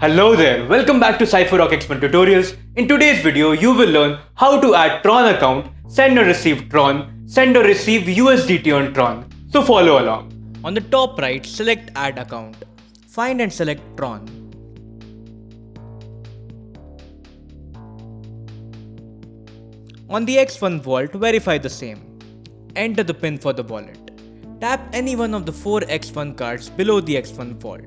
Hello there, welcome back to Cypherock X1 tutorials. In today's video, you will learn how to add TRON account, send or receive TRON, send or receive USDT on TRON. So follow along. On the top right, select Add Account. Find and select TRON. On the X1 vault, verify the same. Enter the PIN for the wallet. Tap any one of the 4 X1 cards below the X1 vault.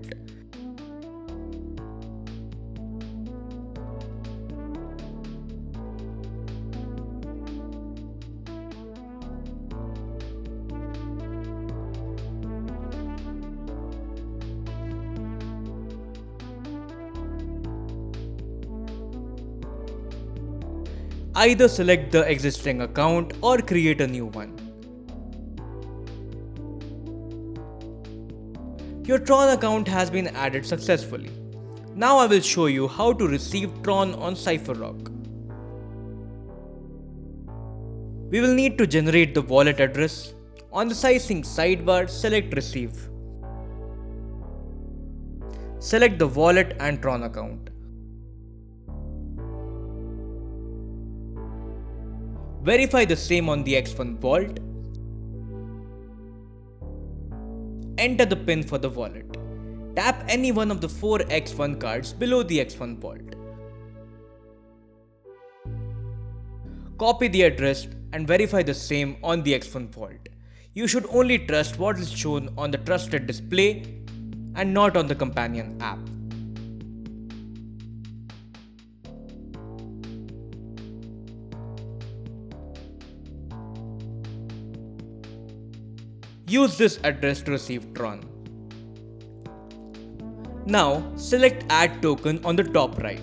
Either select the existing account or create a new one. Your TRON account has been added successfully. Now I will show you how to receive TRON on Cypherock. We will need to generate the wallet address. On the sizing sidebar, select Receive. Select the wallet and TRON account. Verify the same on the X1 vault. Enter the PIN for the wallet. Tap any one of the 4 X1 cards below the X1 vault. Copy the address and verify the same on the X1 vault. You should only trust what is shown on the trusted display and not on the companion app. Use this address to receive TRON. Now select Add Token on the top right.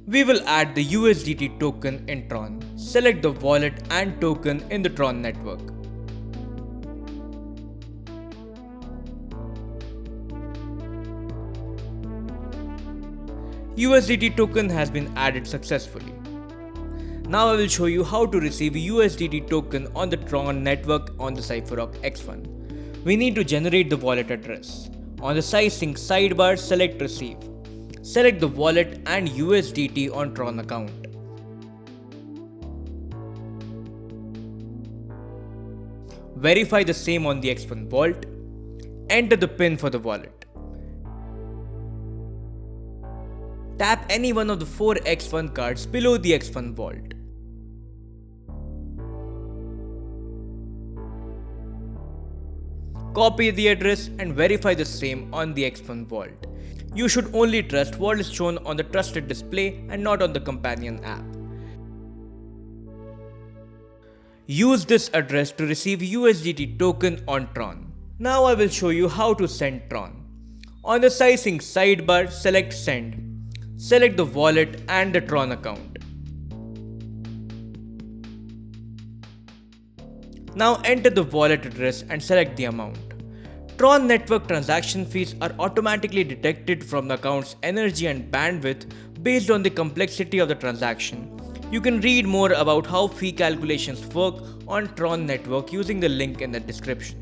We will add the USDT token in TRON. Select the wallet and token in the TRON network. USDT token has been added successfully. Now I will show you how to receive USDT token on the TRON network on the Cypherock X1. We need to generate the wallet address. On the sizing sidebar, select Receive. Select the wallet and USDT on TRON account. Verify the same on the X1 vault. Enter the PIN for the wallet. Tap any one of the 4 X1 cards below the X1 vault. Copy the address and verify the same on the X1 vault. You should only trust what is shown on the trusted display and not on the companion app. Use this address to receive USDT token on TRON. Now I will show you how to send TRON. On the sizing sidebar, select Send. Select the wallet and the TRON account. Now enter the wallet address and select the amount. TRON network transaction fees are automatically detected from the account's energy and bandwidth based on the complexity of the transaction. You can read more about how fee calculations work on TRON network using the link in the description.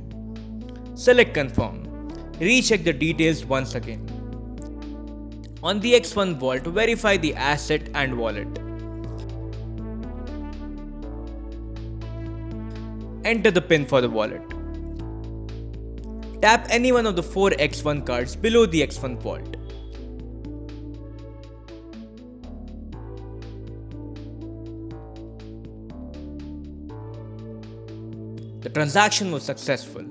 Select Confirm. Recheck the details once again. On the X1 vault, verify the asset and wallet. Enter the PIN for the wallet. Tap any one of the 4 X1 cards below the X1 vault. The transaction was successful.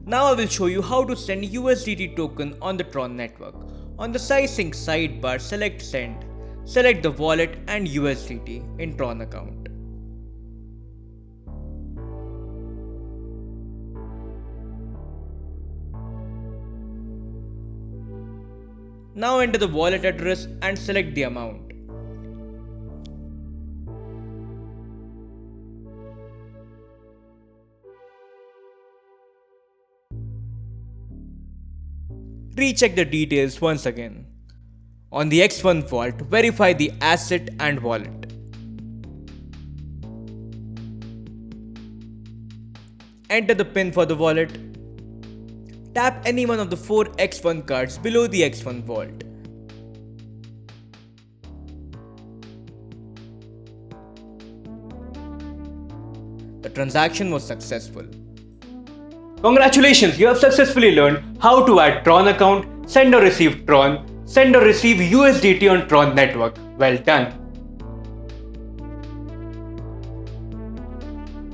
Now I will show you how to send USDT token on the TRON network. On the sizing sidebar, select Send. Select the wallet and USDT in TRON account. Now enter the wallet address and select the amount. Recheck the details once again. On the X1 vault, verify the asset and wallet. Enter the PIN for the wallet. Tap any one of the 4 X1 cards below the X1 vault. The transaction was successful. Congratulations, you have successfully learned how to add TRON account, send or receive TRON, send or receive USDT on TRON network. Well done.